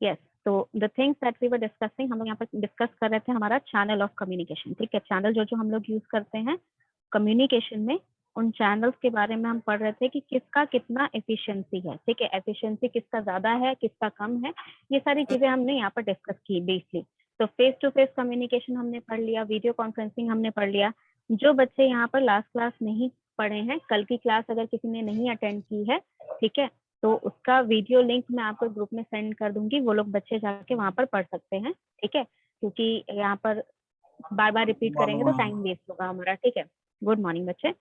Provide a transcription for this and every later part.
Yes, तो the things that we were discussing, हम लोग यहाँ पर डिस्कस कर रहे थे हमारा चैनल ऑफ कम्युनिकेशन। ठीक है, चैनल जो जो हम लोग यूज करते हैं कम्युनिकेशन में, उन चैनल्स के बारे में हम पढ़ रहे थे कि किसका कितना एफिशिएंसी है। ठीक है, एफिशिएंसी किसका ज्यादा है, किसका कम है, ये सारी चीजें हमने यहाँ पर डिस्कस की बेसिकली। तो फेस टू फेस कम्युनिकेशन हमने पढ़ लिया, वीडियो कॉन्फ्रेंसिंग हमने पढ़ लिया। जो बच्चे यहाँ पर लास्ट क्लास नहीं पढ़े हैं, कल की क्लास अगर किसी ने नहीं अटेंड की है, ठीक है, तो उसका वीडियो लिंक मैं आपको ग्रुप में सेंड कर दूंगी, वो लोग बच्चे जाके वहां पर पढ़ सकते हैं। ठीक है, क्योंकि यहाँ पर बार बार रिपीट करेंगे तो टाइम वेस्ट होगा हमारा। ठीक है, गुड मॉर्निंग बच्चे।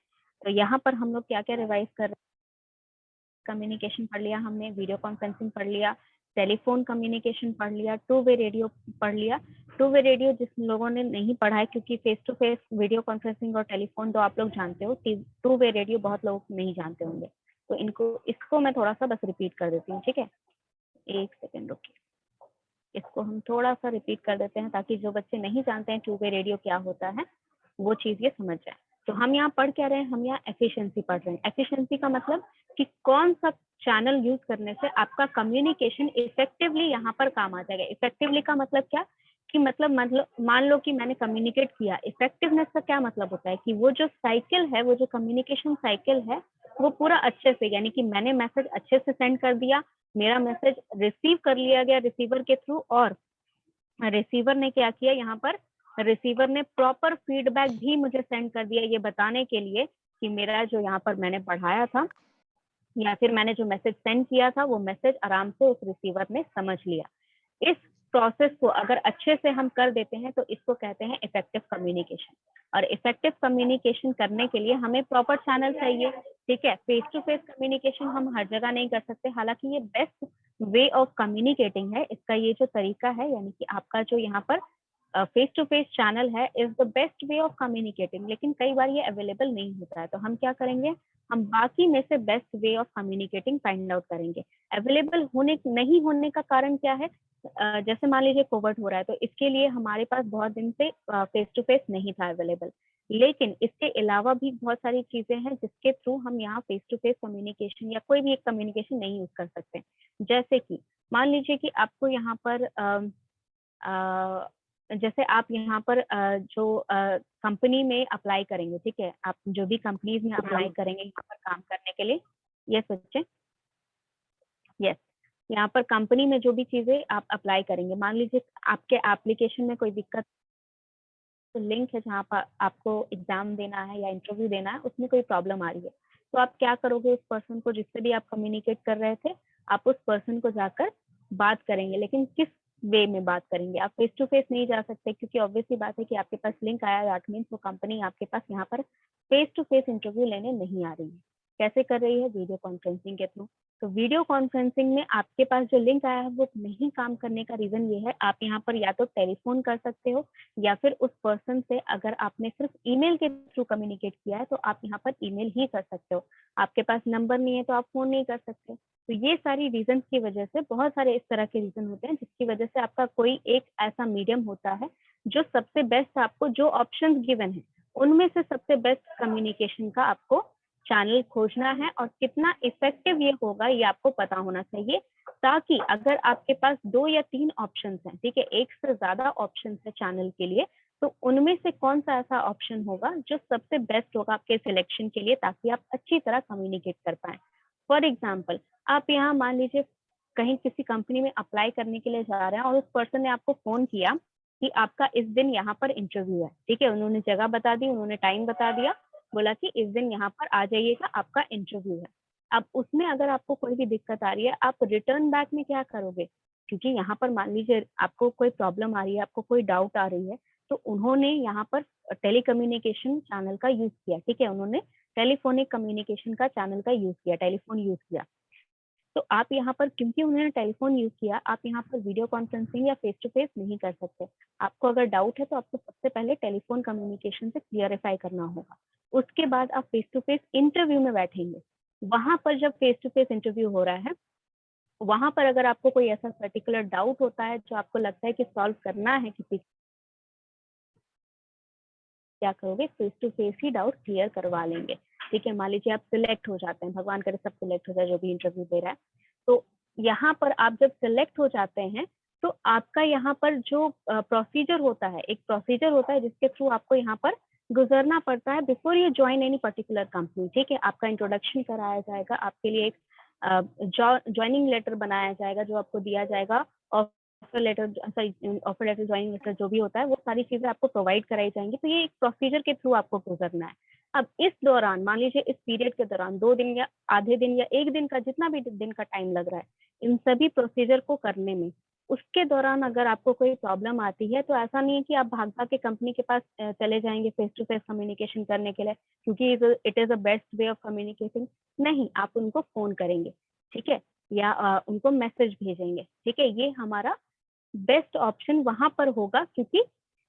तो यहाँ पर हम लोग क्या क्या रिवाइज कर रहे हैं, कम्युनिकेशन पढ़ लिया हमने, वीडियो कॉन्फ्रेंसिंग पढ़ लिया, टेलीफोन कम्युनिकेशन पढ़ लिया, टू वे रेडियो पढ़ लिया। टू वे रेडियो जिस लोगों ने नहीं पढ़ा है, क्योंकि face to face video conferencing और टेलीफोन तो आप लोग जानते हो, टू वे रेडियो बहुत लोग नहीं जानते होंगे, तो इसको मैं थोड़ा सा बस रिपीट कर देती हूँ। ठीक है, एक सेकेंड रुकिए, इसको हम थोड़ा सा रिपीट कर देते हैं ताकि जो बच्चे नहीं जानते हैं टू वे रेडियो क्या होता है वो चीज ये समझ जाए। तो हम यहाँ पढ़ क्या रहे हैं, हम यहाँ एफिशिएंसी पढ़ रहे हैं। एफिशिएंसी का मतलब कि कौन सा चैनल यूज करने से आपका कम्युनिकेशन इफेक्टिवली यहाँ पर काम आ जाएगा। इफेक्टिवली का मतलब क्या, कि मतलब मान लो कि मैंने कम्युनिकेट किया। इफेक्टिवनेस का क्या मतलब होता है कि वो जो साइकिल है, वो जो कम्युनिकेशन साइकिल है, वो पूरा अच्छे से, यानी कि मैंने मैसेज अच्छे से सेंड कर दिया, मेरा मैसेज रिसीव कर लिया गया रिसीवर के थ्रू, और रिसीवर ने क्या किया, यहाँ पर रिसीवर ने प्रॉपर फीडबैक भी मुझे सेंड कर दिया, ये बताने के लिए कि मेरा जो यहाँ पर मैंने पढ़ाया था या फिर मैंने जो मैसेज सेंड किया था वो मैसेज आराम से उस रिसीवर ने समझ लिया। इस प्रोसेस को अगर अच्छे से हम कर देते हैं तो इसको कहते हैं इफेक्टिव कम्युनिकेशन। और इफेक्टिव कम्युनिकेशन करने के लिए हमें प्रॉपर चैनल चाहिए। ठीक है, फेस टू फेस कम्युनिकेशन हम हर जगह नहीं कर सकते, हालांकि ये बेस्ट वे ऑफ कम्युनिकेटिंग है। इसका ये जो तरीका है, यानी कि आपका जो यहाँ पर फेस टू फेस चैनल है, is the best way of communicating, लेकिन कई बार ये अवेलेबल नहीं होता है। तो हम क्या करेंगे, हम बाकी में से best way of communicating find out करेंगे। अवेलेबल होने नहीं होने का कारण क्या है, जैसे मान लीजिए कोविड हो रहा है, तो इसके लिए हमारे पास बहुत दिन से फेस टू फेस नहीं था अवेलेबल, लेकिन इसके अलावा भी बहुत सारी चीजें हैं जिसके थ्रू हम यहाँ फेस टू फेस कम्युनिकेशन या कोई भी एक कम्युनिकेशन नहीं यूज कर सकते। जैसे कि मान लीजिए कि आपको यहाँ पर जैसे आप यहाँ पर जो कंपनी में अप्लाई करेंगे, ठीक है, आप जो भी कंपनीज में अप्लाई करेंगे यहाँ पर काम करने के लिए, यस बच्चे, यस, यहाँ पर कंपनी में जो भी चीजें आप अप्लाई करेंगे, मान लीजिए आपके एप्लीकेशन में कोई दिक्कत, तो लिंक है जहाँ पर आपको एग्जाम देना है या इंटरव्यू देना है, उसमें कोई प्रॉब्लम आ रही है, तो आप क्या करोगे, उस पर्सन को जिससे भी आप कम्युनिकेट कर रहे थे, आप उस पर्सन को जाकर बात करेंगे। लेकिन किस वे में बात करेंगे, आप फेस टू फेस नहीं जा सकते, क्योंकि ऑब्वियसली बात है कि आपके पास लिंक आया, दैट मीन्स वो कंपनी आपके पास यहाँ पर फेस टू फेस इंटरव्यू लेने नहीं आ रही है। कैसे कर रही है, वीडियो कॉन्फ्रेंसिंग के थ्रू। तो वीडियो कॉन्फ्रेंसिंग में आपके पास जो लिंक आया है वो नहीं काम करने का रीजन ये है, आप यहाँ पर या तो टेलीफोन कर सकते हो, या फिर उस पर्सन से अगर आपने सिर्फ ईमेल के थ्रू कम्युनिकेट किया है तो आप यहाँ पर ईमेल ही कर सकते हो। आपके पास नंबर नहीं है तो आप फोन नहीं कर सकते। तो ये सारी रीजन की वजह से, बहुत सारे इस तरह के रीजन होते हैं जिसकी वजह से आपका कोई एक ऐसा मीडियम होता है जो सबसे बेस्ट, आपको जो ऑप्शंस गिवन है उनमें से सबसे बेस्ट कम्युनिकेशन का आपको चैनल खोजना है, और कितना इफेक्टिव ये होगा ये आपको पता होना चाहिए, ताकि अगर आपके पास 2 या 3 ऑप्शंस हैं, ठीक है, एक से ज्यादा ऑप्शंस है चैनल के लिए, तो उनमें से कौन सा ऐसा ऑप्शन होगा जो सबसे बेस्ट होगा आपके सिलेक्शन के लिए, ताकि आप अच्छी तरह कम्युनिकेट कर पाए। फॉर एग्जाम्पल, आप यहाँ मान लीजिए कहीं किसी कंपनी में अप्लाई करने के लिए जा रहे हैं और उस पर्सन ने आपको फोन किया कि आपका इस दिन यहाँ पर इंटरव्यू है, ठीक है, उन्होंने जगह बता दी, उन्होंने टाइम बता दिया, बोला कि इस दिन यहाँ पर आ जाइएगा, आपका इंटरव्यू है। अब उसमें अगर आपको कोई भी दिक्कत आ रही है, आप रिटर्न बैक में क्या करोगे, क्योंकि यहाँ पर मान लीजिए आपको कोई प्रॉब्लम आ रही है, आपको कोई डाउट आ रही है, तो उन्होंने यहाँ पर टेलीकम्युनिकेशन चैनल का यूज किया, ठीक है, उन्होंने टेलीफोनिक कम्युनिकेशन का चैनल का यूज किया, टेलीफोन यूज किया। तो आप यहाँ पर, क्योंकि उन्होंने टेलीफोन यूज किया, आप यहाँ पर वीडियो कॉन्फ्रेंसिंग या फेस टू फेस नहीं कर सकते। आपको अगर डाउट है तो आपको सबसे पहले टेलीफोन कम्युनिकेशन से क्लियरिफाई करना होगा, उसके बाद आप फेस टू फेस इंटरव्यू में बैठेंगे। वहां पर जब फेस टू फेस इंटरव्यू हो रहा है, वहां पर अगर आपको कोई ऐसा पर्टिकुलर डाउट होता है जो आपको लगता है कि सॉल्व करना है किसी, क्या करोगे, फेस टू फेस ही डाउट क्लियर करवा लेंगे। ठीक है, मान लीजिए आप सिलेक्ट हो जाते हैं, भगवान करे सब सिलेक्ट हो जाए जो भी इंटरव्यू दे रहा है, तो यहाँ पर आप जब सिलेक्ट हो जाते हैं तो आपका यहाँ पर जो प्रोसीजर होता है, एक प्रोसीजर होता है जिसके थ्रू आपको यहाँ पर गुजरना पड़ता है before you join any particular company. ठीक है, आपका इंट्रोडक्शन कराया जाएगा, आपके लिए एक ज्वाइनिंग लेटर बनाया जाएगा जो आपको दिया जाएगा, offer letter, sorry offer letter, joining letter जो भी होता है वो सारी चीजें आपको प्रोवाइड कराई जाएंगी। तो ये एक प्रोसीजर के थ्रू आपको गुजरना है। अब इस दौरान मान लीजिए इस पीरियड के दौरान 2 दिन या आधे दिन या 1 दिन का, जितना भी दिन का टाइम लग रहा है इन सभी प्रोसीजर को करने में, उसके दौरान अगर आपको कोई प्रॉब्लम आती है तो ऐसा नहीं है कि आप भाग भाग के कंपनी के पास चले जाएंगे फेस टू फेस कम्युनिकेशन करने के लिए, क्योंकि it is a best way of communicating. नहीं, आप उनको फोन करेंगे, ठीक है, या उनको मैसेज भेजेंगे। ठीक है, ये हमारा बेस्ट ऑप्शन वहां पर होगा, क्योंकि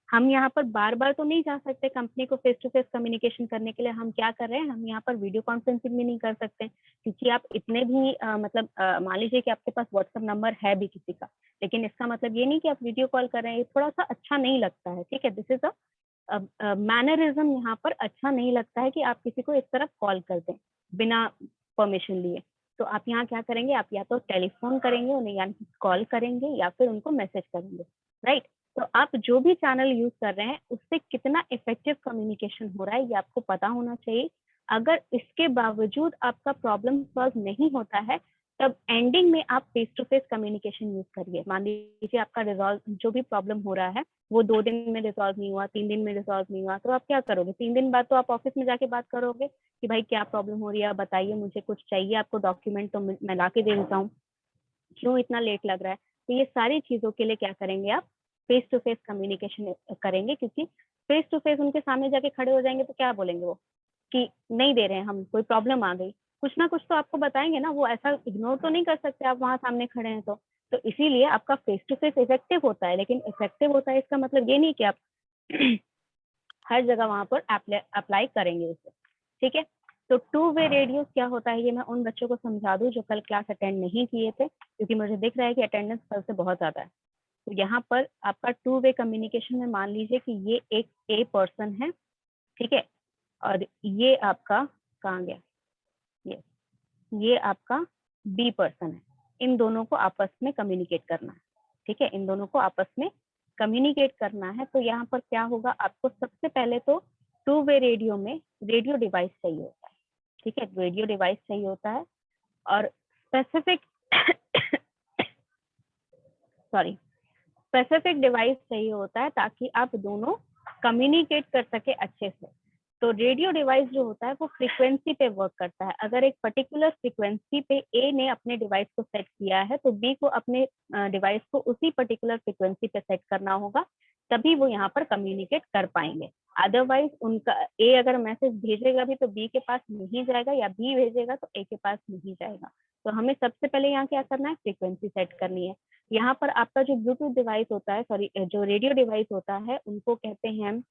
हम यहाँ पर बार बार तो नहीं जा सकते कंपनी को फेस टू फेस कम्युनिकेशन करने के लिए। हम क्या कर रहे हैं, हम यहाँ पर वीडियो कॉन्फ्रेंसिंग भी नहीं कर सकते, क्योंकि आप इतने भी मतलब मान लीजिए कि आपके पास व्हाट्सएप नंबर है भी किसी का, लेकिन इसका मतलब ये नहीं कि आप वीडियो कॉल कर रहे हैं। ये थोड़ा सा अच्छा नहीं लगता है। ठीक है, दिस इज अ मैनरिज्म, यहाँ पर अच्छा नहीं लगता है कि आप किसी को इस तरह कॉल कर दें बिना परमिशन लिए। तो आप यहाँ क्या करेंगे, आप या तो टेलीफोन करेंगे उन्हें, यानी कॉल करेंगे, या फिर उनको मैसेज करेंगे, राइट। तो आप जो भी चैनल यूज कर रहे हैं उससे कितना इफेक्टिव कम्युनिकेशन हो रहा है ये आपको पता होना चाहिए। अगर इसके बावजूद आपका प्रॉब्लम सॉल्व नहीं होता है, तब एंडिंग में आप face to face communication use करिए। मान लीजिए आपका रिजॉल्व जो भी प्रॉब्लम हो रहा है वो 2 दिन में रिजॉल्व नहीं हुआ, 3 दिन में रिजॉल्व नहीं हुआ, तो आप क्या करोगे? 3 दिन बाद तो आप ऑफिस में जाके बात करोगे कि भाई क्या प्रॉब्लम हो रही है, बताइए, मुझे कुछ चाहिए आपको डॉक्यूमेंट तो मैं ला के दे देता हूँ, क्यों इतना लेट लग रहा है। तो ये सारी चीजों के लिए क्या करेंगे, आप फेस टू फेस कम्युनिकेशन करेंगे, क्योंकि फेस टू फेस उनके सामने जाके खड़े हो जाएंगे तो क्या बोलेंगे वो कि नहीं दे रहे हैं हम, कोई प्रॉब्लम आ गई, कुछ ना कुछ तो आपको बताएंगे ना, वो ऐसा इग्नोर तो नहीं कर सकते आप वहां सामने खड़े हैं तो इसीलिए आपका फेस टू फेस इफेक्टिव होता है। लेकिन इफेक्टिव होता है इसका मतलब ये नहीं कि आप हर जगह वहां पर अप्लाई करेंगे उसे। ठीक है, तो टू वे रेडियो क्या होता है ये मैं उन बच्चों को समझा दूं जो कल क्लास अटेंड नहीं किए थे, क्योंकि मुझे दिख रहा है कि अटेंडेंस कल से बहुत ज्यादा है। तो यहाँ पर आपका टू वे कम्युनिकेशन में मान लीजिए कि ये एक ए पर्सन है, ठीक है, और ये आपका कहाँ गया, ये आपका बी पर्सन है। इन दोनों को आपस में कम्युनिकेट करना है। ठीक है, इन दोनों को आपस में कम्युनिकेट करना है। तो यहाँ पर क्या होगा, आपको सबसे पहले तो टू वे रेडियो में रेडियो डिवाइस चाहिए होता है। ठीक है, रेडियो डिवाइस चाहिए होता है और स्पेसिफिक सॉरी स्पेसिफिक डिवाइस चाहिए होता है ताकि आप दोनों कम्युनिकेट कर सके अच्छे से। तो रेडियो डिवाइस जो होता है वो फ्रीक्वेंसी पे वर्क करता है। अगर एक पर्टिकुलर फ्रीक्वेंसी पे ए ने अपने डिवाइस को सेट किया है तो बी को अपने डिवाइस को उसी पर्टिकुलर फ्रीक्वेंसी पे सेट करना होगा, तभी वो यहाँ पर कम्युनिकेट कर पाएंगे। अदरवाइज उनका ए अगर मैसेज भेजेगा भी तो बी के पास नहीं जाएगा, या बी भेजेगा तो ए के पास नहीं जाएगा। तो हमें सबसे पहले यहाँ क्या करना है, फ्रीक्वेंसी सेट करनी है। यहाँ पर आपका जो ब्लूटूथ डिवाइस होता है, सॉरी जो रेडियो डिवाइस होता है, उनको कहते हैं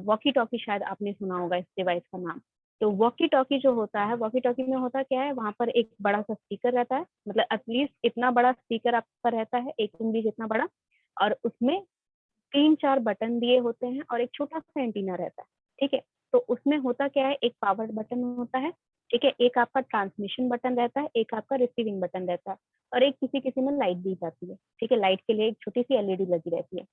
वॉकी टॉकी। शायद आपने सुना होगा इस डिवाइस का नाम। तो वॉकी टॉकी जो होता है, वॉकी टॉकी में होता क्या है, वहां पर एक बड़ा सा स्पीकर रहता है, मतलब एटलीस्ट इतना बड़ा स्पीकर आपका रहता है, 1 इंच जितना बड़ा, और उसमें 3-4 बटन दिए होते हैं और एक छोटा सा एंटीना रहता है। ठीक है, तो उसमें होता क्या है, एक पावर बटन होता है, ठीक है, एक आपका ट्रांसमिशन बटन रहता है, एक आपका रिसीविंग बटन रहता है, और एक किसी किसी में लाइट दी जाती है। ठीक है, लाइट के लिए एक छोटी सी एलईडी लगी रहती है।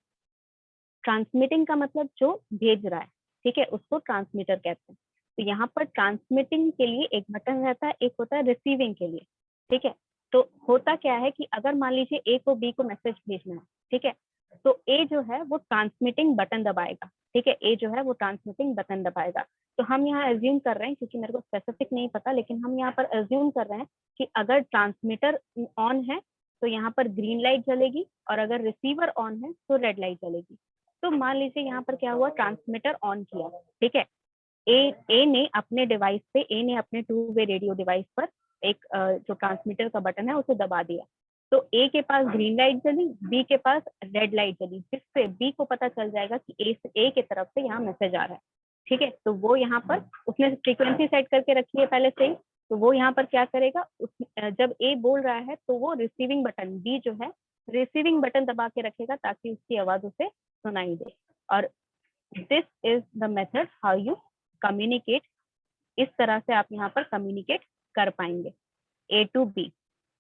ट्रांसमिटिंग का मतलब जो भेज रहा है, ठीक है, उसको ट्रांसमीटर कहते हैं। तो यहाँ पर ट्रांसमिटिंग के लिए एक बटन रहता है, एक होता है रिसीविंग के लिए। ठीक है, तो होता क्या है कि अगर मान लीजिए ए को बी को मैसेज भेजना है, ठीक है, तो ए जो है वो ट्रांसमिटिंग बटन दबाएगा। ठीक है, ए जो है वो ट्रांसमिटिंग बटन दबाएगा। तो हम यहाँ एज्यूम कर रहे हैं, क्योंकि मेरे को स्पेसिफिक नहीं पता, लेकिन हम यहाँ पर एज्यूम कर रहे हैं कि अगर ट्रांसमीटर ऑन है तो यहाँ पर ग्रीन लाइट जलेगी, और अगर रिसीवर ऑन है तो रेड लाइट जलेगी। तो मान लीजिए यहाँ पर क्या हुआ, ट्रांसमीटर ऑन किया, ठीक है, ए ने अपने डिवाइस पे, ए ने अपने टू वे रेडियो डिवाइस पर एक जो ट्रांसमीटर का बटन है उसे दबा दिया। तो ए के पास ग्रीन लाइट जली, बी के पास रेड लाइट जली, जिससे बी को पता चल जाएगा कि ए के तरफ से यहाँ मैसेज आ रहा है। ठीक है, तो वो यहाँ पर उसने फ्रीक्वेंसी सेट करके रखी है पहले से ही, तो वो यहाँ पर क्या करेगा, जब ए बोल रहा है तो वो रिसीविंग बटन, बी जो है रिसीविंग बटन दबा के रखेगा ताकि उसकी आवाज उसे सुनाई दे। और this is the method how you communicate. इस तरह से आप यहाँ पर कम्युनिकेट कर पाएंगे ए टू बी।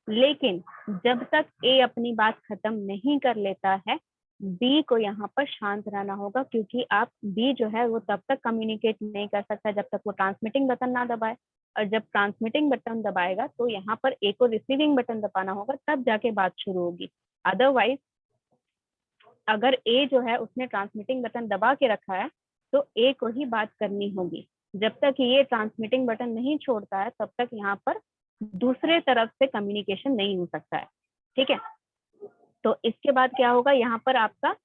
लेकिन जब तक ए अपनी बात खत्म नहीं कर लेता है, बी को यहाँ पर शांत रहना होगा, क्योंकि आप बी जो है वो तब तक कम्युनिकेट नहीं कर सकता जब तक वो ट्रांसमिटिंग बटन ना दबाए, और जब ट्रांसमिटिंग बटन दबाएगा तो यहाँ पर ए को रिसीविंग बटन दबाना होगा, तब जाके बात शुरू होगी। अदरवाइज अगर ए जो है उसने ट्रांसमिटिंग बटन दबा के रखा है तो ए को ही बात करनी होगी। जब तक ये ट्रांसमिटिंग बटन नहीं छोड़ता है तब तक यहाँ पर दूसरे तरफ से कम्युनिकेशन नहीं हो सकता है। ठीक है, तो इसके बाद क्या होगा, यहाँ पर आपका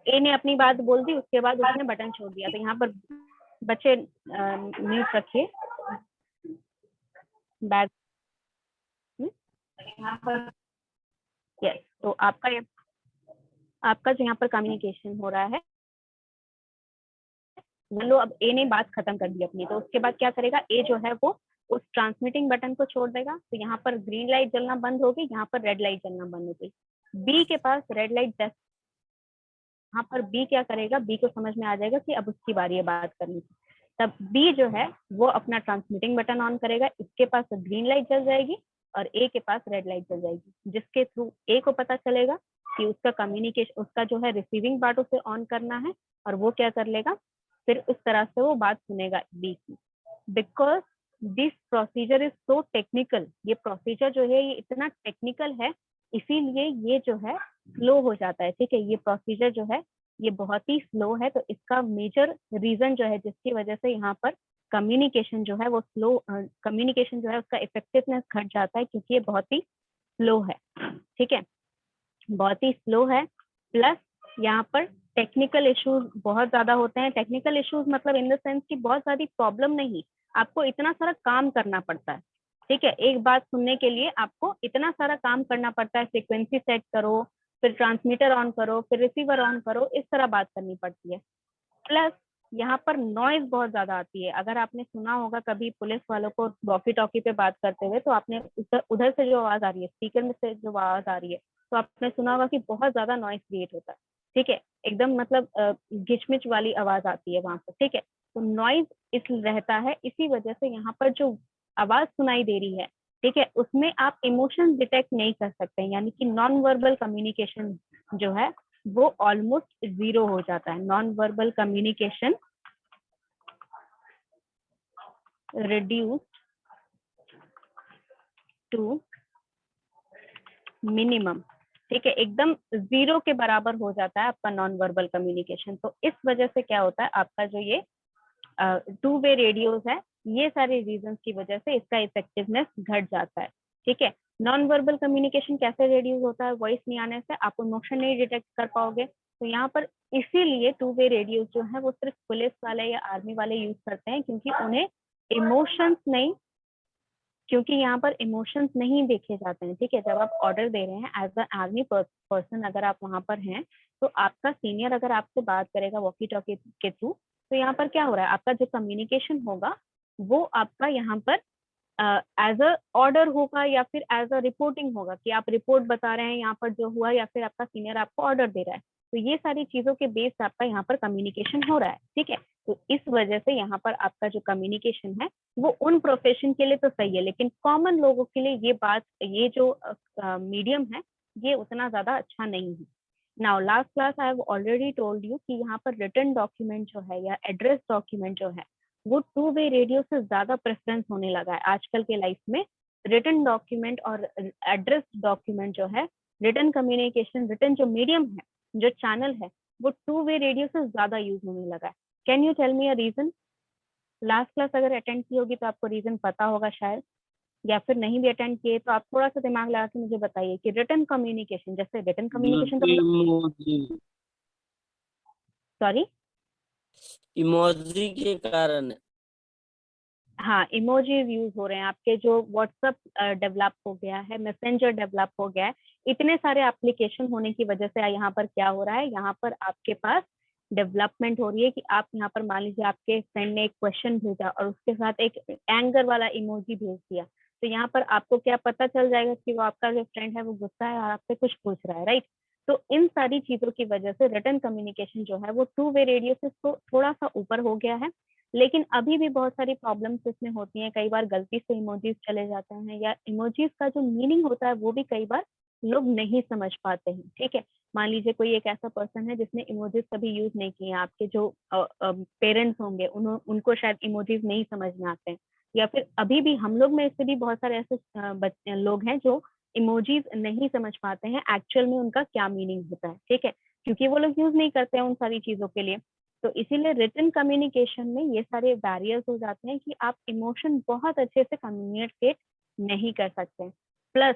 ए ने अपनी बात बोल दी, उसके बाद उसने बटन छोड़ दिया। तो यहाँ पर बच्चे म्यूट रखिए बैग। यस, तो आपका जो यहाँ पर कम्युनिकेशन हो रहा है, मान लो अब ए ने बात खत्म कर दी अपनी, तो उसके बाद क्या करेगा, ए जो है वो उस ट्रांसमिटिंग बटन को छोड़ देगा। तो यहाँ पर ग्रीन लाइट जलना बंद होगी, यहाँ पर रेड लाइट जलना बंद हो गई। बी के पास रेड लाइट, यहाँ पर बी क्या करेगा, बी को समझ में आ जाएगा कि अब उसकी बारी है बात करने की। तब बी जो है वो अपना ट्रांसमिटिंग बटन ऑन करेगा, इसके पास ग्रीन लाइट जल जाएगी और ए के पास रेड लाइट जल जाएगी, जिसके थ्रू ए को पता चलेगा कि उसका कम्युनिकेशन, उसका जो है रिसीविंग पार्ट उसे ऑन करना है, और वो क्या कर लेगा, फिर उस तरह से वो बात सुनेगा बी की। Because this procedure is so technical, ये प्रोसीजर जो है ये इतना टेक्निकल है, इसीलिए ये जो है स्लो हो जाता है। ठीक है, ये प्रोसीजर जो है ये बहुत ही स्लो है, तो इसका मेजर रीजन जो है जिसकी वजह से यहाँ पर कम्युनिकेशन जो है वो स्लो, कम्युनिकेशन जो है उसका इफेक्टिवनेस घट जाता है, क्योंकि ये बहुत ही स्लो है। ठीक है, बहुत ही स्लो है, प्लस यहाँ पर टेक्निकल इश्यूज बहुत ज्यादा होते हैं। टेक्निकल इश्यूज मतलब इन द सेंस कि बहुत सारी प्रॉब्लम नहीं, आपको इतना सारा काम करना पड़ता है। ठीक है, एक बात सुनने के लिए आपको इतना सारा काम करना पड़ता है, फ्रीक्वेंसी सेट करो, फिर ट्रांसमीटर ऑन करो, फिर रिसीवर ऑन करो, इस तरह बात करनी पड़ती है। प्लस यहाँ पर नॉइज बहुत ज्यादा आती है। अगर आपने सुना होगा कभी पुलिस वालों को वॉकी टॉकी पे बात करते हुए, तो आपने उधर से जो आवाज आ रही है, स्पीकर में से जो आवाज आ रही है, तो आपने सुना होगा कि बहुत ज्यादा नॉइज क्रिएट होता है। ठीक है, एकदम मतलब घिचमिच वाली आवाज आती है वहां पर। ठीक है, तो नॉइज इस रहता है, इसी वजह से यहाँ पर जो आवाज सुनाई दे रही है, ठीक है, उसमें आप इमोशन डिटेक्ट नहीं कर सकते, यानी कि नॉन वर्बल कम्युनिकेशन जो है वो ऑलमोस्ट जीरो हो जाता है। Non verbal communication reduced to minimum. ठीक है, एकदम जीरो के बराबर हो जाता है आपका नॉन वर्बल कम्युनिकेशन। तो इस वजह से क्या होता है, आपका जो ये टू वे रेडियोस है, ये सारे रीजंस की वजह से इसका इफेक्टिवनेस घट जाता है। ठीक है, नॉन वर्बल कम्युनिकेशन कैसे रेड्यूस होता है, वॉइस नहीं आने से, आप इमोशन नहीं डिटेक्ट कर पाओगे। तो यहाँ पर इसीलिए टू वे रेडियोस जो है वो सिर्फ पुलिस वाले या आर्मी वाले यूज करते हैं, क्योंकि उन्हें इमोशंस नहीं, क्योंकि यहाँ पर इमोशंस नहीं देखे जाते हैं। ठीक है, जब आप ऑर्डर दे रहे हैं एज अ आर्मी पर्सन, अगर आप वहां पर हैं, तो आपका सीनियर अगर आपसे बात करेगा वॉकी टॉकी के थ्रू, तो यहाँ पर क्या हो रहा है, आपका जो कम्युनिकेशन होगा वो आपका यहाँ पर एज अ ऑर्डर होगा या फिर एज अ रिपोर्टिंग होगा, कि आप रिपोर्ट बता रहे हैं यहाँ पर जो हुआ, या फिर आपका सीनियर आपको ऑर्डर दे रहा है। तो ये सारी चीजों के बेस आपका यहाँ पर कम्युनिकेशन हो रहा है। ठीक है, तो इस वजह से यहाँ पर आपका जो कम्युनिकेशन है वो उन प्रोफेशन के लिए तो सही है, लेकिन कॉमन लोगों के लिए ये बात, ये जो मीडियम है ये उतना ज्यादा अच्छा नहीं है। Now last class I have already told you कि यहाँ पर रिटन डॉक्यूमेंट जो है या एड्रेस डॉक्यूमेंट जो है वो टू वे रेडियो से ज्यादा प्रेफरेंस होने लगा है आजकल के लाइफ में। रिटन डॉक्यूमेंट और एड्रेस डॉक्यूमेंट जो है, रिटन कम्युनिकेशन, रिटन जो मीडियम है, जो चैनल है, वो टू वे रेडियो से ज्यादा यूज होने लगा है। Can you tell me a reason? Last class अगर अटेंड की होगी तो आपको रीजन पता होगा शायद, या फिर नहीं भी अटेंड किए तो आप थोड़ा सा दिमाग लगा के मुझे बताइए कि रिटन कम्युनिकेशन, जैसे रिटन कम्युनिकेशन तो इमोजी सॉरी, इमोजी के कारण। हाँ, इमोजीज यूज हो रहे हैं, आपके जो व्हाट्सएप डेवलप हो गया है, मैसेंजर डेवलप हो गया है, इतने सारे एप्लीकेशन होने की वजह से यहाँ पर क्या हो रहा है, यहाँ पर आपके पास डेवलपमेंट हो रही है कि आप यहाँ पर मान लीजिए आपके फ्रेंड ने एक क्वेश्चन भेजा और उसके साथ एक एंगर वाला इमोजी भेज दिया, तो यहाँ पर आपको क्या पता चल जाएगा कि वो आपका जो फ्रेंड है वो गुस्सा है और आपसे कुछ पूछ रहा है, राइट। तो इन सारी चीजों की वजह से रिटन कम्युनिकेशन जो है वो टू वे रेडियो से थोड़ा सा ऊपर हो गया है, लेकिन अभी भी बहुत सारी प्रॉब्लम्स इसमें होती हैं, कई बार गलती से इमोजीज चले जाते हैं, या इमोजीज का जो मीनिंग होता है वो भी कई बार लोग नहीं समझ पाते हैं। ठीक है, मान लीजिए कोई एक ऐसा पर्सन है जिसने इमोजीज कभी यूज नहीं किए हैं, आपके जो पेरेंट्स होंगे उनको शायद इमोजीज नहीं समझ में आते हैं, या फिर अभी भी हम लोग में से भी बहुत सारे ऐसे लोग हैं जो इमोजीज नहीं समझ पाते हैं एक्चुअल में उनका क्या मीनिंग होता है। ठीक है, क्योंकि वो लोग यूज नहीं करते हैं उन सारी चीजों के लिए। तो इसीलिए रिटन कम्युनिकेशन में ये सारे बैरियर्स हो जाते हैं कि आप इमोशन बहुत अच्छे से कम्युनिकेट नहीं कर सकते। प्लस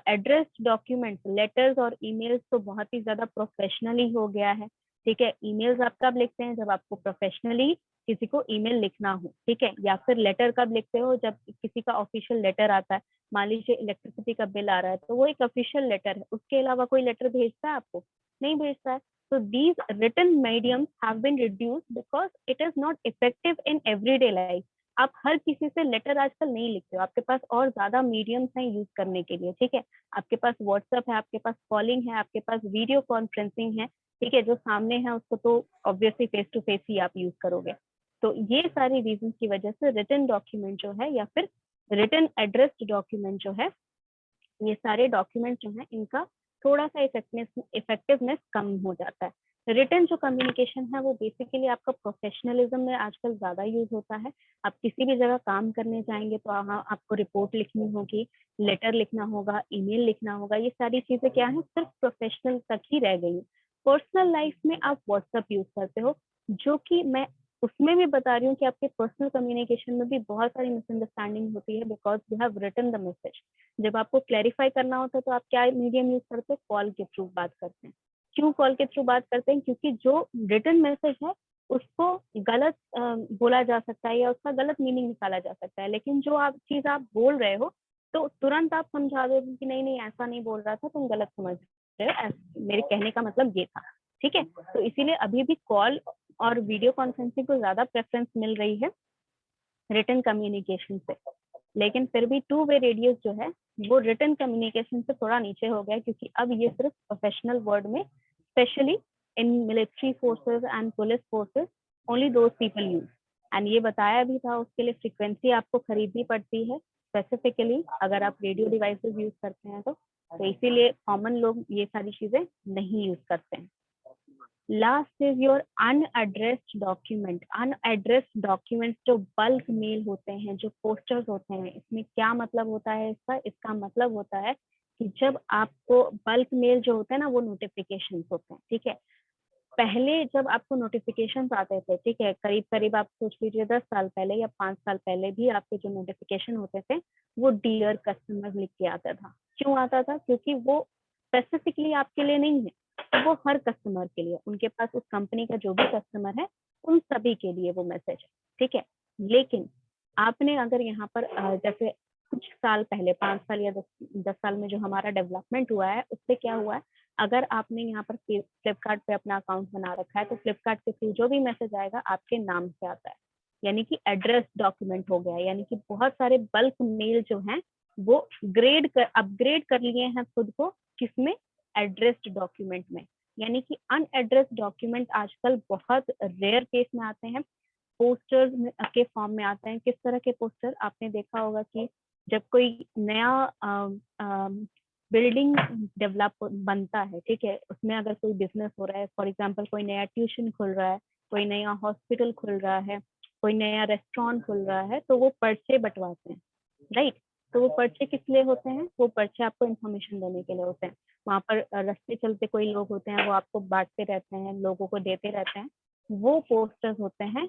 एड्रेस डॉक्यूमेंट्स, लेटर्स और ईमेल्स तो बहुत ही ज्यादा प्रोफेशनली हो गया है। ठीक है, ईमेल्स आप कब लिखते हैं, जब आपको प्रोफेशनली किसी को ईमेल लिखना हो। ठीक है, या फिर लेटर कब लिखते हो, जब किसी का ऑफिशियल लेटर आता है। मान लीजिए इलेक्ट्रिसिटी का बिल आ रहा है तो वो एक ऑफिशियल लेटर है, उसके अलावा कोई लेटर भेजता है आपको? नहीं भेजता है। So these written mediums have been reduced because it is not effective in everyday life. आप हर किसी से लेटर आजकल नहीं लिखते हो, आपके पास और ज्यादा मीडियम्स हैं यूज करने के लिए। ठीक है, आपके पास व्हाट्सएप है, आपके पास कॉलिंग है, आपके पास वीडियो कॉन्फ्रेंसिंग है। ठीक है, जो सामने है उसको तो ऑब्वियसली फेस टू फेस ही आप यूज करोगे। तो ये सारी रीजन की वजह से रिटन डॉक्यूमेंट जो है, या फिर रिटन एड्रेस्ड डॉक्यूमेंट जो है, ये सारे डॉक्यूमेंट जो है इनका थोड़ा सा इफेक्टिवनेस कम हो जाता है। रिटन जो कम्युनिकेशन है वो बेसिकली आपका प्रोफेशनलिज्म में आजकल ज्यादा यूज होता है। आप किसी भी जगह काम करने जाएंगे तो आपको रिपोर्ट लिखनी होगी, लेटर लिखना होगा, ईमेल लिखना होगा। ये सारी चीजें क्या है, सिर्फ प्रोफेशनल तक ही रह गई। पर्सनल लाइफ में आप व्हाट्सएप यूज करते हो, जो कि मैं उसमें भी बता रही हूँ कि आपके पर्सनल कम्युनिकेशन में भी बहुत सारी मिसअंडरस्टैंडिंग होती है, because you have written the message. जब आपको क्लैरिफाई करना होता है तो आप क्या मीडियम यूज करते हैं? कॉल के थ्रू बात करते हैं। क्यों कॉल के थ्रू बात करते हैं? क्योंकि जो रिटन मैसेज है उसको गलत बोला जा सकता है या उसका गलत मीनिंग निकाला जा सकता है, लेकिन जो आप चीज आप बोल रहे हो तो तुरंत आप समझा दो कि नहीं नहीं ऐसा नहीं बोल रहा था, तुम गलत समझ रहे हो, मेरे कहने का मतलब ये था। ठीक है, तो इसीलिए अभी भी कॉल और वीडियो कॉन्फ्रेंसिंग को ज्यादा प्रेफरेंस मिल रही है रिटन कम्युनिकेशन से। लेकिन फिर भी टू वे रेडियोस जो है वो रिटन कम्युनिकेशन से थोड़ा नीचे हो गया, क्योंकि अब ये सिर्फ प्रोफेशनल वर्ड में, specially in military forces and police forces, only those people use. And ये बताया भी था, उसके लिए फ्रीक्वेंसी आपको खरीदनी पड़ती है स्पेसिफिकली, अगर आप रेडियो डिवाइसेस यूज करते हैं तो इसीलिए कॉमन लोग ये सारी चीजें नहीं यूज करते हैं। Last is your unaddressed document. Unaddressed documents जो बल्क मेल होते हैं, जो पोस्टर्स होते हैं, इसमें क्या मतलब होता है इसका? इसका मतलब होता है कि जब आपको बल्क मेल जो होता है ना, वो नोटिफिकेशन होते हैं। ठीक है, पहले जब आपको नोटिफिकेशन आते थे, ठीक है, करीब करीब आप सोच लीजिए 10 साल पहले या 5 साल पहले भी आपके जो नोटिफिकेशन होते थे वो डियर कस्टमर लिख के आता था। क्यों आता था? क्योंकि वो स्पेसिफिकली आपके लिए नहीं है, तो वो हर कस्टमर के लिए, उनके पास उस कंपनी का जो भी कस्टमर है उन सभी के लिए वो मैसेज है। ठीक है, लेकिन आपने अगर यहाँ पर जैसे कुछ साल पहले, 5 साल या 10 साल में जो हमारा डेवलपमेंट हुआ है उससे क्या हुआ है, अगर आपने यहाँ पर फ्लिपकार्ट पे अपना अकाउंट बना रखा है तो फ्लिपकार्ट के थ्रू जो भी मैसेज आएगा आपके नाम से आता है, यानी कि एड्रेस डॉक्यूमेंट हो गया। यानी कि बहुत सारे बल्क मेल जो हैं वो अपग्रेड कर लिए हैं खुद को, किसमें? एड्रेस्ड डॉक्यूमेंट में। यानी कि अनएड्रेस्ड डॉक्यूमेंट आजकल बहुत रेयर केस में आते हैं, पोस्टर्स के फॉर्म में आते हैं। किस तरह के पोस्टर? आपने देखा होगा कि जब कोई नया बिल्डिंग डेवलप बनता है, ठीक है, उसमें अगर कोई बिजनेस हो रहा है, फॉर एग्जांपल कोई नया ट्यूशन खुल रहा है, कोई नया हॉस्पिटल खुल रहा है, कोई नया रेस्टोरेंट खुल रहा है, तो वो पर्चे बंटवाते हैं, राइट? तो वो पर्चे किस लिए होते हैं? वो पर्चे आपको इन्फॉर्मेशन देने के लिए होते हैं। वहां पर रास्ते चलते कोई लोग होते हैं, वो आपको बांटते रहते हैं, लोगों को देते रहते हैं। वो पोस्टर्स होते हैं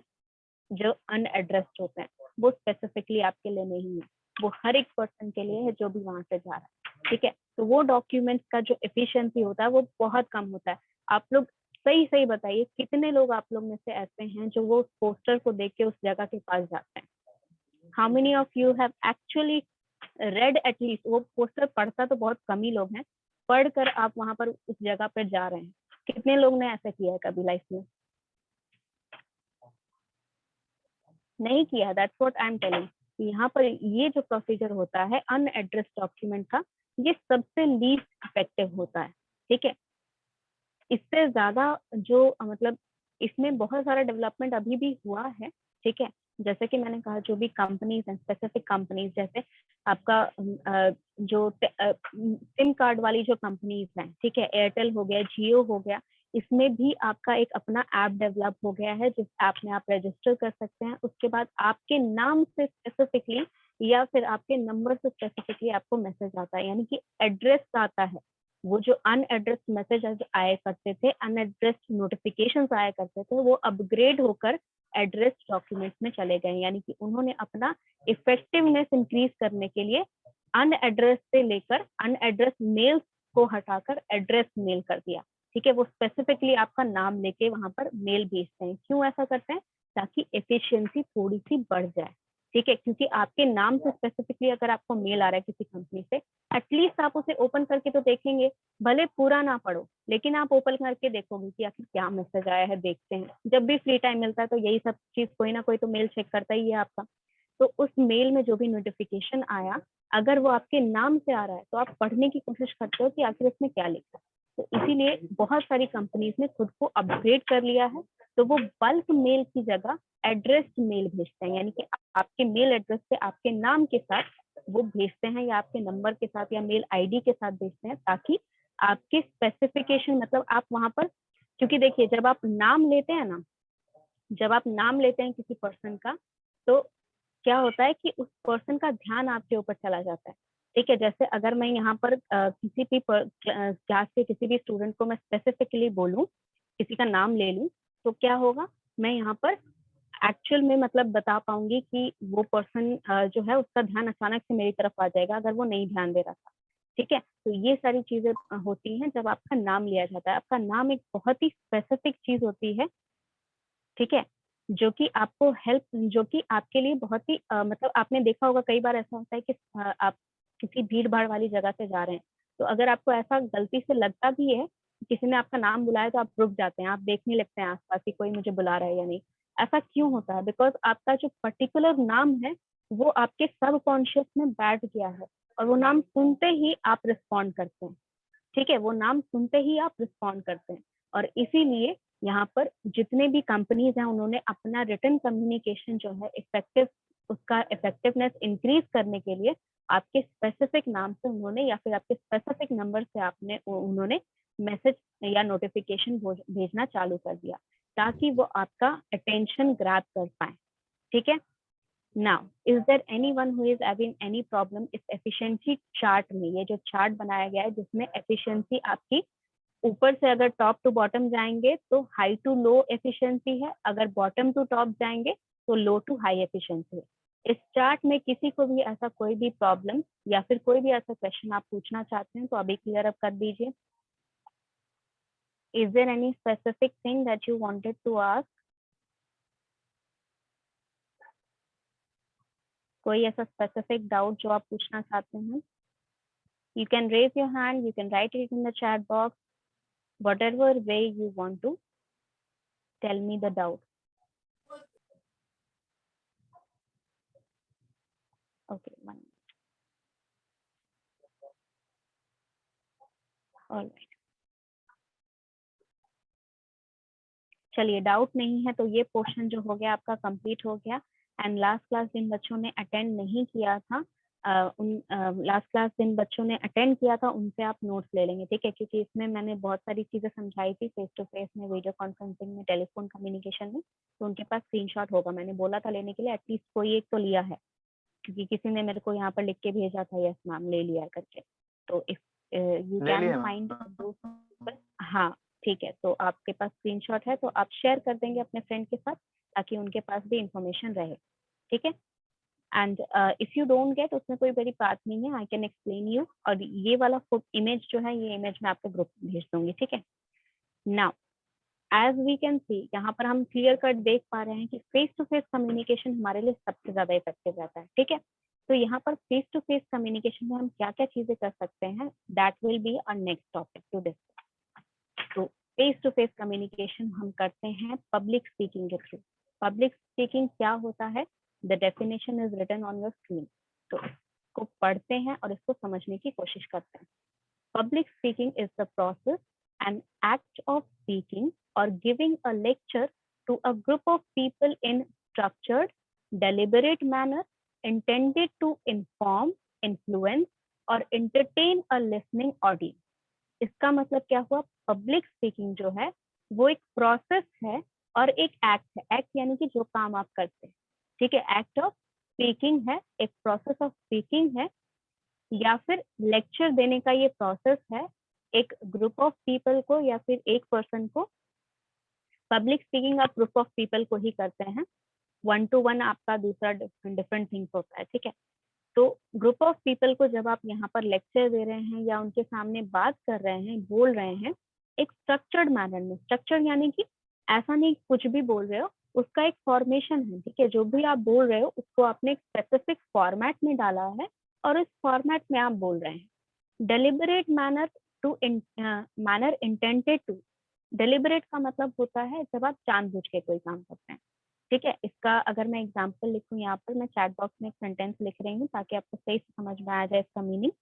जो अनएड्रेस्ड होते हैं, वो स्पेसिफिकली आपके लिए नहीं है, वो हर एक पर्सन के लिए है जो भी वहां से जा रहा है। ठीक है, तो वो डॉक्यूमेंट्स का जो एफिशिएंसी होता है वो बहुत कम होता है। आप लोग सही सही बताइए, कितने लोग आप लोग में से ऐसे हैं जो वो पोस्टर को देख के उस जगह के पास जाते हैं? How many of you have actually red at least? वो पोस्टर पढ़ता तो बहुत कम ही लोग हैं, पढ़कर आप वहां पर उस जगह पर जा रहे हैं। कितने लोग ने ऐसा किया है कभी लाइफ में? नहीं किया। That's what I am telling. यहाँ पर ये जो प्रोसीजर होता है अनएड्रेस डॉक्यूमेंट का, ये सबसे लीस्ट इफेक्टिव होता है। ठीक है, इससे ज्यादा जो मतलब इसमें बहुत सारा डेवलपमेंट अभी भी हुआ है, ठीक है। जैसे कि मैंने कहा जो भी कंपनीज हैं, स्पेसिफिक कंपनीज, जैसे आपका जो सिम कार्ड वाली जो कंपनीज हैं, ठीक है, एयरटेल हो गया, जियो हो गया, इसमें भी आपका एक अपना ऐप डेवलप हो गया है जिस ऐप में आप रजिस्टर कर सकते हैं। उसके बाद आपके नाम से स्पेसिफिकली या फिर आपके नंबर से स्पेसिफिकली आपको मैसेज आता है, यानी कि एड्रेस आता है। वो जो अनएड्रेस्ड मैसेज आया करते थे, अनएड्रेस्ड नोटिफिकेशंस आया करते थे, वो अपग्रेड होकर एड्रेस डॉक्यूमेंट में चले गए। यानी कि उन्होंने अपना इफेक्टिवनेस इंक्रीज करने के लिए अनएड्रेस से लेकर अनएड्रेस मेल को हटाकर एड्रेस मेल कर दिया, ठीक है। वो स्पेसिफिकली आपका नाम लेके वहां पर मेल भेजते हैं। क्यों ऐसा करते हैं? ताकि एफिशिएंसी थोड़ी सी बढ़ जाए, ठीक है। क्योंकि आपके नाम से स्पेसिफिकली अगर आपको मेल आ रहा है किसी कंपनी से, एटलीस्ट आप उसे ओपन करके तो देखेंगे, भले पूरा ना पढ़ो, लेकिन आप ओपन करके देखोगे कि आखिर क्या मैसेज आया है, देखते हैं। जब भी फ्री टाइम मिलता है तो यही सब चीज कोई ना कोई तो मेल चेक करता ही है आपका। तो उस मेल में जो भी नोटिफिकेशन आया, अगर वो आपके नाम से आ रहा है तो आप पढ़ने की कोशिश करते हो कि आखिर इसमें क्या लिखा है। तो इसीलिए बहुत सारी कंपनीज ने खुद को अपग्रेड कर लिया है। तो वो बल्क मेल की जगह एड्रेस्ड मेल भेजते हैं, यानी कि आपके मेल एड्रेस पे आपके नाम के साथ वो भेजते हैं, या आपके नंबर के साथ या मेल आईडी के साथ भेजते हैं, ताकि आपके स्पेसिफिकेशन, मतलब आप वहां पर, क्योंकि देखिए जब आप नाम लेते हैं ना, जब आप नाम लेते हैं किसी पर्सन का, तो क्या होता है कि उस पर्सन का ध्यान आपके ऊपर चला जाता है, ठीक है। जैसे अगर मैं यहाँ पर किसी भी क्लास के किसी भी स्टूडेंट को मैं स्पेसिफिकली बोलूँ, किसी का नाम ले लूँ, तो क्या होगा, मैं यहाँ पर एक्चुअल में मतलब बता पाऊंगी कि वो पर्सन जो है उसका ध्यान अचानक से मेरी तरफ आ जाएगा अगर वो नहीं ध्यान दे रहा था, ठीक है। तो ये सारी चीजें होती हैं जब आपका नाम लिया जाता है। आपका नाम एक बहुत ही स्पेसिफिक चीज होती है, ठीक है, जो कि आपको हेल्प, जो कि आपके लिए बहुत ही मतलब आपने देखा होगा कई बार ऐसा होता है कि आप किसी भीड़ भाड़ वाली जगह से जा रहे हैं, तो अगर आपको ऐसा गलती से लगता भी है किसी ने आपका नाम बुलाया, तो आप रुक जाते हैं, आप देखने लगते हैं आसपास कि कोई मुझे बुला रहा है या नहीं। ऐसा क्यों होता है? बिकॉज आपका जो पर्टिकुलर नाम है वो आपके सबकॉन्शियस में बैठ गया है, और वो नाम सुनते ही आप रिस्पॉन्ड करते हैं, ठीक है। वो नाम सुनते ही आप रिस्पॉन्ड करते हैं। और इसीलिए यहाँ पर जितने भी कंपनीज हैं उन्होंने अपना रिटन कम्युनिकेशन जो है इफेक्टिव, उसका इफेक्टिवनेस इंक्रीज करने के लिए आपके स्पेसिफिक नाम से उन्होंने या फिर आपके स्पेसिफिक नंबर से आपने उन्होंने मैसेज या नोटिफिकेशन भेजना चालू कर दिया, ताकि वो आपका अटेंशन ग्रैब कर पाए, ठीक है। Now is there anyone who is having any problem इस एफिशिएंसी चार्ट में? ये जो चार्ट बनाया गया है जिसमें एफिशिएंसी आपकी ऊपर से अगर टॉप टू बॉटम जाएंगे तो हाई टू लो एफिशिएंसी है, अगर बॉटम टू टॉप जाएंगे तो लो टू हाई एफिशिएंसी है। इस चार्ट में किसी को भी ऐसा कोई भी प्रॉब्लम या फिर कोई भी ऐसा क्वेश्चन आप पूछना चाहते हैं तो अभी क्लियर अप कर दीजिए। Is there any specific thing that you wanted to ask? कोई ऐसा स्पेसिफिक डाउट जो आप पूछना चाहते हैं? You can raise your hand, you can write it in the chat box, whatever way you want to tell me the doubt. Okay, one. All right. चलिए, doubt नहीं है तो ये पोर्शन जो हो गया आपका कंप्लीट हो गया। एंड लास्ट क्लास जिन बच्चों ने अटेंड नहीं किया था, उन लास्ट क्लास जिन बच्चों ने अटेंड किया था उनसे आप नोट्स ले लेंगे, ठीक है। क्योंकि इसमें मैंने बहुत सारी चीजें समझाई थी, फेस टू फेस में, वीडियो कॉन्फ्रेंसिंग में, टेलीफोन कम्युनिकेशन में, तो उनके पास स्क्रीनशॉट होगा। मैंने बोला था लेने के लिए, एटलीस्ट कोई एक तो लिया है, क्योंकि किसी ने मेरे को यहाँ पर लिख के भेजा था यस मैम ले लिया करके। तो इफ यू कैन फाइंड दो, हाँ ठीक है, तो आपके पास स्क्रीनशॉट है तो आप शेयर कर देंगे अपने फ्रेंड के साथ, ताकि उनके पास भी इंफॉर्मेशन रहे, ठीक है। And if you don't get, उसमें कोई बड़ी बात नहीं है, आई कैन एक्सप्लेन यू। और ये वाला इमेज जो है, ये इमेज मैं आपको ग्रुप में भेज दूंगी, ठीक है। Now as we can see, यहाँ पर हम क्लियर कट देख पा रहे हैं कि फेस टू फेस कम्युनिकेशन हमारे लिए सबसे ज्यादा इफेक्टिव रहता है, ठीक है। तो यहाँ पर फेस टू फेस कम्युनिकेशन में हम क्या क्या चीजें कर सकते हैं, that will be our next topic to discuss. तो फेस टू फेस कम्युनिकेशन हम करते हैं पब्लिक स्पीकिंग के थ्रू। पब्लिक स्पीकिंग क्या होता है? The definition is written on your screen. तो इसको पढ़ते हैं और इसको समझने की कोशिश करते हैं। Public speaking is the process an act of speaking or giving a lecture to a group of people in structured, deliberate manner intended to inform, influence और entertain a listening audience. इसका मतलब क्या हुआ? पब्लिक स्पीकिंग जो है वो एक process है और एक एक्ट है। एक्ट यानी कि जो काम आप करते हैं, ठीक है। एक्ट ऑफ स्पीकिंग है, एक प्रोसेस ऑफ स्पीकिंग है, या फिर लेक्चर देने का ये प्रोसेस है एक ग्रुप ऑफ पीपल को या फिर एक पर्सन को। पब्लिक स्पीकिंग आप ग्रुप ऑफ पीपल को ही करते हैं, 1 to 1 आपका दूसरा डिफरेंट थिंग्स होता है, ठीक है। तो ग्रुप ऑफ पीपल को जब आप यहाँ पर लेक्चर दे रहे हैं या उनके सामने बात कर रहे हैं, बोल रहे हैं एक स्ट्रक्चर्ड मैनर में। स्ट्रक्चर यानी कि ऐसा नहीं कुछ भी बोल रहे हो, उसका एक फॉर्मेशन है, ठीक है। जो भी आप बोल रहे हो उसको आपने एक स्पेसिफिक फॉर्मेट में डाला है और इस फॉर्मेट में आप बोल रहे हैं। Deliberate manner to manner intended to. Deliberate का मतलब होता है जब आप जानबूझ के कोई काम करते हैं, ठीक है। इसका अगर मैं एग्जांपल लिखूं, यहाँ पर मैं चैट बॉक्स में एक सेंटेंस लिख रही हूँ ताकि आपको सही से समझ में आ जाए इसका मीनिंग।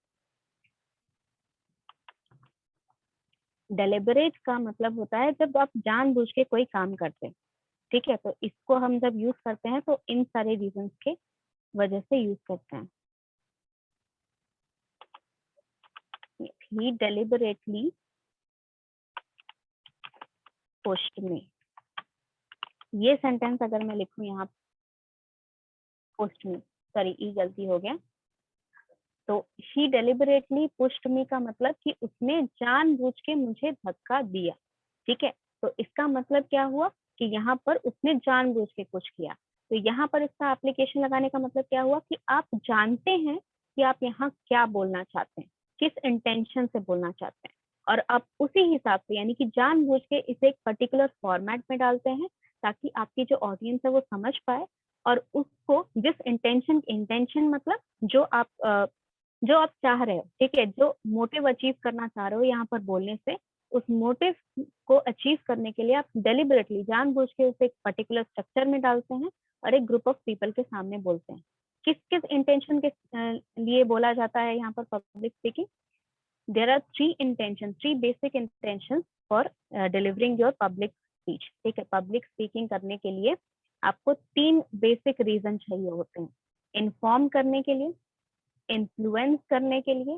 डेलिबरेट का मतलब होता है जब आप जानबूझ के कोई काम करते हैं, ठीक है। तो इसको हम जब यूज करते हैं तो इन सारे रीजंस के वजह से यूज करते हैं। He deliberately pushed me। ये सेंटेंस अगर मैं लिखूं यहाँ पोस्ट में, सॉरी ई गलती हो गया, तो ही डेलिबरेटली पुश्ड मी का मतलब कि उसने जानबूझ के मुझे धक्का दिया, ठीक है। तो इसका मतलब क्या हुआ कि यहाँ पर उसने जानबूझ के कुछ किया। तो यहाँ पर इसका एप्लीकेशन लगाने का मतलब क्या हुआ कि आप जानते हैं कि आप यहाँ क्या बोलना चाहते हैं, किस इंटेंशन से बोलना चाहते हैं, और आप उसी हिसाब से यानी कि जानबूझ के इसे एक पर्टिकुलर फॉर्मेट में डालते हैं ताकि आपकी जो ऑडियंस है वो समझ पाए और उसको जिस इंटेंशन मतलब जो आप चाह रहे हो, ठीक है, जो मोटिव अचीव करना चाह रहे हो यहाँ पर बोलने से, उस मोटिव को अचीव करने के लिए आप डेलिबरेटली जानबूझ के उसे एक पर्टिकुलर स्ट्रक्चर में डालते हैं और एक ग्रुप ऑफ पीपल के सामने बोलते हैं। किस किस इंटेंशन के लिए बोला जाता है यहाँ पर public speaking? There are three basic intention for delivering your public speech, ठीक है। पब्लिक स्पीकिंग करने के लिए आपको 3 बेसिक रीजन चाहिए होते हैं। इन्फॉर्म करने के लिए, इन्फ्लुएंस करने के लिए,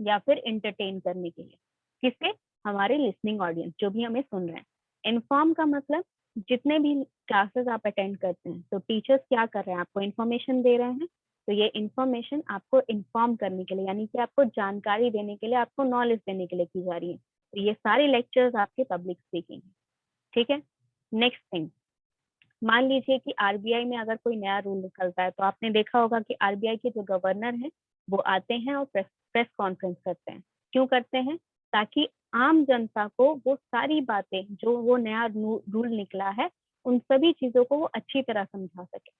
या फिर एंटरटेन करने के लिए। किससे? हमारे लिसनिंग ऑडियंस जो भी हमें सुन रहे हैं। इन्फॉर्म का मतलब जितने भी क्लासेस आप अटेंड करते हैं तो टीचर्स क्या कर रहे हैं, आपको इन्फॉर्मेशन दे रहे हैं, तो ये इन्फॉर्मेशन आपको इन्फॉर्म करने के लिए यानी कि आपको जानकारी देने के लिए, आपको नॉलेज देने के लिए की जा रही है। तो ये सारे लेक्चर्स आपके पब्लिक स्पीकिंग है, ठीक है। नेक्स्ट थिंग, मान लीजिए कि आरबीआई में अगर कोई नया रूल निकलता है तो आपने देखा होगा कि आरबीआई के जो गवर्नर हैं वो आते हैं और प्रेस कॉन्फ्रेंस करते हैं। क्यों करते हैं? ताकि आम जनता को वो सारी बातें जो वो नया रूल निकला है उन सभी चीजों को वो अच्छी तरह समझा सके,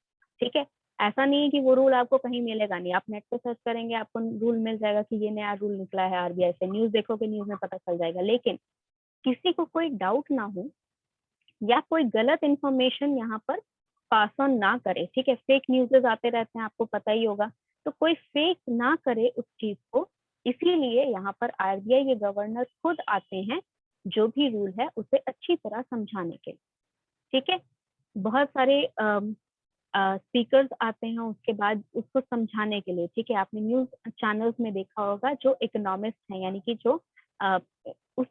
ठीक है। ऐसा नहीं है कि वो रूल आपको कहीं मिलेगा नहीं, आप नेट पे सर्च करेंगे आपको रूल मिल जाएगा कि ये नया रूल निकला है आरबीआई से, न्यूज देखोगे न्यूज में पता चल जाएगा। लेकिन किसी को कोई डाउट ना हो या कोई गलत इंफॉर्मेशन यहाँ पर पास ऑन ना करे, ठीक है। फेक न्यूज़ आते रहते हैं, आपको पता ही होगा, तो कोई फेक ना करे उस चीज को। इसीलिए यहाँ पर आरबीआई के गवर्नर खुद आते हैं जो भी रूल है उसे अच्छी तरह समझाने के लिए, ठीक है। बहुत सारे स्पीकर्स आते हैं उसके बाद उसको समझाने के लिए, ठीक है। आपने न्यूज चैनल्स में देखा होगा जो इकोनॉमिस्ट हैं यानी कि जो अ, उस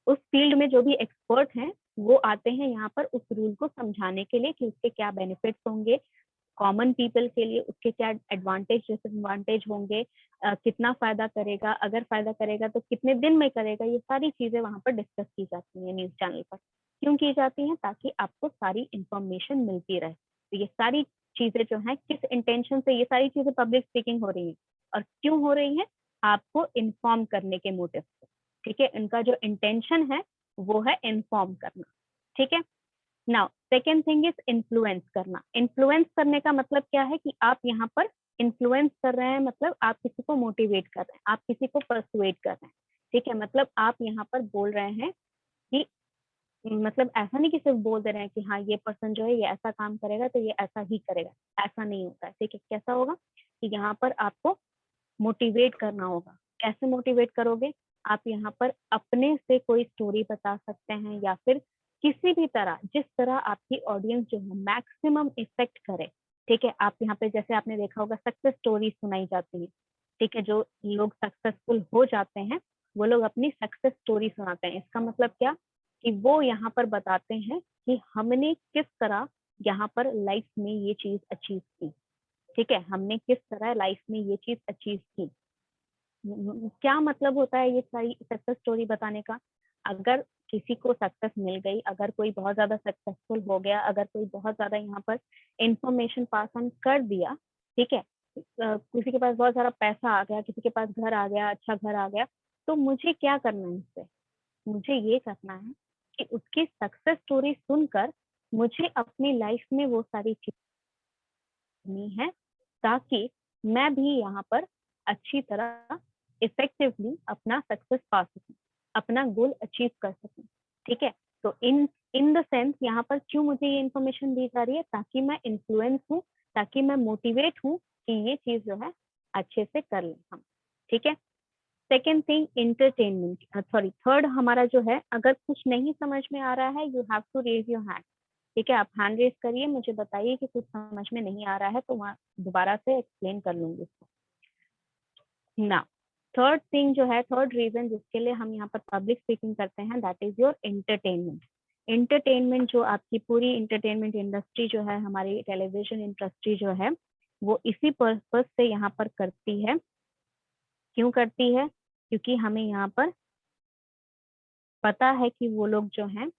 उस फील्ड में जो भी एक्सपर्ट हैं वो आते हैं यहाँ पर उस रूल को समझाने के लिए कि उसके क्या बेनिफिट्स होंगे कॉमन पीपल के लिए, उसके क्या एडवांटेज डिसएडवांटेज होंगे, कितना फायदा करेगा, अगर फायदा करेगा तो कितने दिन में करेगा। ये सारी चीजें वहां पर डिस्कस की जाती हैं न्यूज चैनल पर। क्यों की जाती हैं? ताकि आपको सारी इंफॉर्मेशन मिलती रहे। तो ये सारी चीजें जो है किस इंटेंशन से ये सारी चीजें पब्लिक स्पीकिंग हो रही है और क्यों हो रही है? आपको इन्फॉर्म करने के मोटिव से, ठीक है। इनका जो इंटेंशन है वो है इन्फॉर्म करना, ठीक है। Now second thing is influence करना। इन्फ्लुएंस करने का मतलब क्या है कि आप यहाँ पर इन्फ्लुएंस कर रहे हैं, मतलब आप किसी को मोटिवेट कर रहे हैं, आप किसी को परसुएट कर रहे हैं, ठीक है। मतलब आप यहाँ पर बोल रहे हैं कि मतलब ऐसा नहीं कि सिर्फ बोल दे रहे हैं कि हाँ ये पर्सन जो है ये ऐसा काम करेगा तो ये ऐसा ही करेगा, ऐसा नहीं होता है, ठीक है। कैसा होगा कि यहाँ पर आपको मोटिवेट करना होगा। कैसे मोटिवेट करोगे? आप यहाँ पर अपने से कोई स्टोरी बता सकते हैं या फिर किसी भी तरह, जिस तरह आपकी ऑडियंस जो है मैक्सिमम इफेक्ट करे। ठीक है, आप यहाँ पे जैसे आपने देखा होगा सक्सेस स्टोरी सुनाई जाती है। ठीक है, जो लोग सक्सेसफुल हो जाते हैं वो लोग अपनी सक्सेस स्टोरी सुनाते हैं। इसका मतलब क्या कि वो यहाँ पर बताते हैं कि हमने किस तरह यहाँ पर लाइफ में ये चीज अचीव की। ठीक है, हमने किस तरह लाइफ में ये चीज अचीव की। क्या मतलब होता है ये सारी सक्सेस स्टोरी बताने का? अगर किसी को सक्सेस मिल गई, अगर कोई बहुत ज्यादा सक्सेसफुल हो गया, अगर कोई बहुत ज्यादा यहाँ पर इंफॉर्मेशन पास ऑन कर दिया, ठीक है, किसी के पास बहुत सारा पैसा आ गया, किसी के पास घर आ गया, अच्छा घर आ गया, तो मुझे क्या करना है इससे? मुझे ये करना है कि उसकी सक्सेस स्टोरी सुनकर मुझे अपनी लाइफ में वो सारी चीजें करनी है, ताकि मैं भी यहाँ पर अच्छी तरह इफेक्टिवली अपना सक्सेस पा सकूं, अपना गोल अचीव कर सकूं। ठीक है, तो इन इन द सेंस यहाँ पर क्यों मुझे ये इन्फॉर्मेशन दी जा रही है? ताकि मैं इन्फ्लुएंस हूँ, ताकि मैं मोटिवेट हूँ कि ये चीज जो है अच्छे से कर लें हम। ठीक है, second thing entertainment, sorry third हमारा जो है, अगर कुछ नहीं समझ में आ रहा है you have to raise your hand. ठीक है, आप हैंड रेज करिए, मुझे बताइए कि कुछ समझ में नहीं आ रहा है, तो वहाँ दोबारा से एक्सप्लेन कर लूंगी इसको ना। थर्ड थिंग जो है, थर्ड रीजन जिसके लिए हम यहाँ पर पब्लिक स्पीकिंग करते हैं, that is your entertainment. Entertainment, जो आपकी पूरी एंटरटेनमेंट इंडस्ट्री जो है, हमारी टेलीविजन इंडस्ट्री जो है, वो इसी पर्पज से यहाँ पर करती है। क्यों करती है? क्योंकि हमें यहाँ पर पता है कि वो लोग जो हैं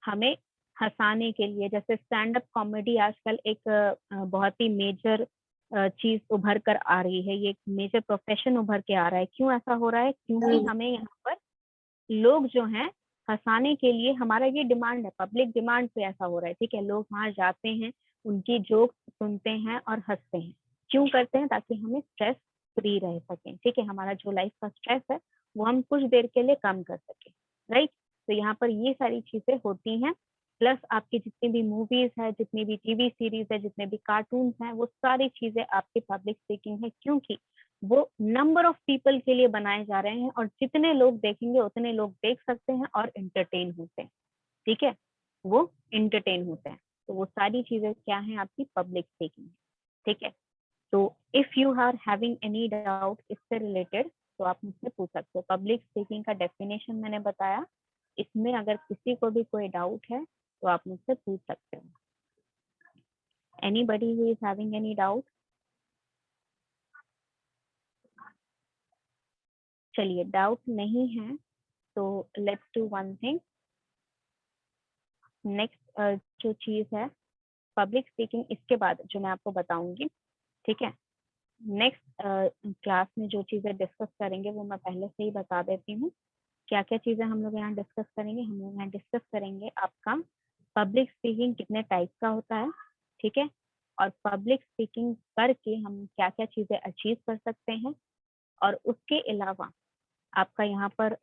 हमें हंसाने के लिए, जैसे स्टैंड अप कॉमेडी आजकल एक बहुत ही मेजर चीज उभर कर आ रही है, ये एक मेजर प्रोफेशन उभर के आ रहा है। क्यों ऐसा हो रहा है? क्योंकि हमें यहाँ पर लोग जो हैं हंसाने के लिए, हमारा ये डिमांड है, पब्लिक डिमांड पे ऐसा हो रहा है। ठीक है, लोग वहां जाते हैं, उनकी जोक सुनते हैं और हंसते हैं। क्यों करते हैं? ताकि हमें स्ट्रेस फ्री रह सकें। ठीक है, हमारा जो लाइफ का स्ट्रेस है वो हम कुछ देर के लिए कम कर सकें। राइट, तो यहाँ पर ये सारी चीजें होती हैं। प्लस आपकी जितनी भी मूवीज है, जितनी भी टीवी सीरीज है, जितने भी कार्टून हैं, वो सारी चीजें आपकी पब्लिक स्पीकिंग है, क्योंकि वो नंबर ऑफ पीपल के लिए बनाए जा रहे हैं, और जितने लोग देखेंगे उतने लोग देख सकते हैं और एंटरटेन होते हैं। ठीक है, वो एंटरटेन होते हैं। तो वो सारी चीजें क्या है? आपकी पब्लिक स्पीकिंग। ठीक है, तो if you are having any doubt इससे रिलेटेड, तो आप मुझसे पूछ सकते हो। पब्लिक स्पीकिंग का डेफिनेशन मैंने बताया, इसमें अगर किसी को भी कोई डाउट है तो आप मुझसे पूछ सकते हो। Anybody who is having any doubt? चलिए, डाउट नहीं है तो let's do one thing. Next जो चीज है पब्लिक स्पीकिंग, इसके बाद जो मैं आपको बताऊंगी, ठीक है, नेक्स्ट क्लास में जो चीजें डिस्कस करेंगे वो मैं पहले से ही बता देती हूँ। क्या क्या चीजें हम लोग यहाँ डिस्कस करेंगे? हम लोग यहाँ डिस्कस करेंगे आपका पब्लिक स्पीकिंग कितने टाइप का होता है। ठीक है, और पब्लिक स्पीकिंग करके हम क्या क्या चीजें अचीव कर सकते हैं, और उसके अलावा आपका यहाँ पर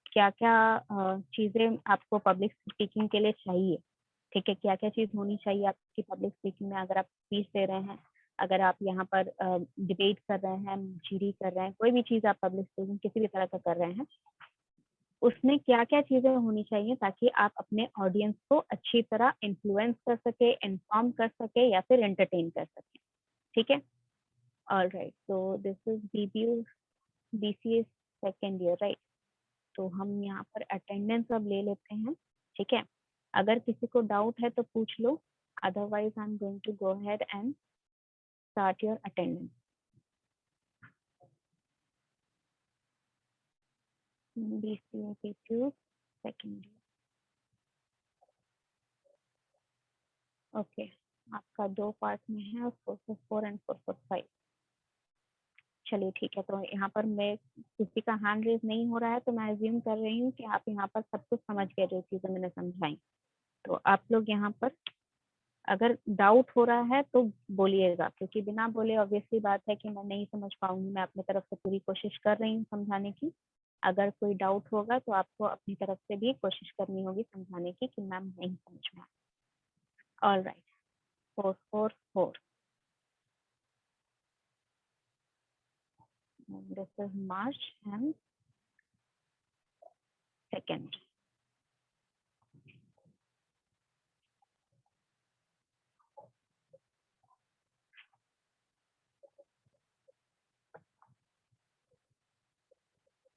क्या क्या चीजें आपको पब्लिक स्पीकिंग के लिए चाहिए। ठीक है, क्या क्या चीज होनी चाहिए आपकी पब्लिक स्पीकिंग में? अगर आप स्पीच दे रहे हैं, अगर आप यहाँ पर डिबेट कर रहे हैं, जीडी कर रहे हैं, कोई भी चीज आप पब्लिक स्पीकिंग किसी भी तरह का कर रहे हैं, उसमें क्या क्या चीजें होनी चाहिए ताकि आप अपने ऑडियंस को अच्छी तरह इन्फ्लुएंस कर सके, इन्फॉर्म कर सके, या फिर एंटरटेन कर सके। ठीक है, ऑल राइट, तो this is BBU BCA second year, right. तो हम यहाँ पर अटेंडेंस अब ले लेते हैं। ठीक है, अगर किसी को डाउट है तो पूछ लो, otherwise I am going to go ahead and start your attendance. BCA BBU second year, okay. आपका 2 पार्ट में है, 444 एंड 445। चलिए ठीक है, तो यहाँ पर मैं किसी का हैंड रेज नहीं हो रहा है, तो मैं अज्यूम कर रही हूँ कि आप यहाँ पर सब कुछ समझ गए जो चीज़ें मैंने समझाई। तो आप लोग यहाँ पर अगर डाउट हो रहा है तो बोलिएगा, क्योंकि बिना बोले ऑब्वियसली बात है कि मैं नहीं समझ पाऊंगी। मैं अपनी तरफ से पूरी कोशिश कर रही हूँ समझाने की। अगर कोई डाउट होगा तो आपको अपनी तरफ से भी कोशिश करनी होगी समझाने की कि मैम नहीं समझ में। All right, 444, this is March and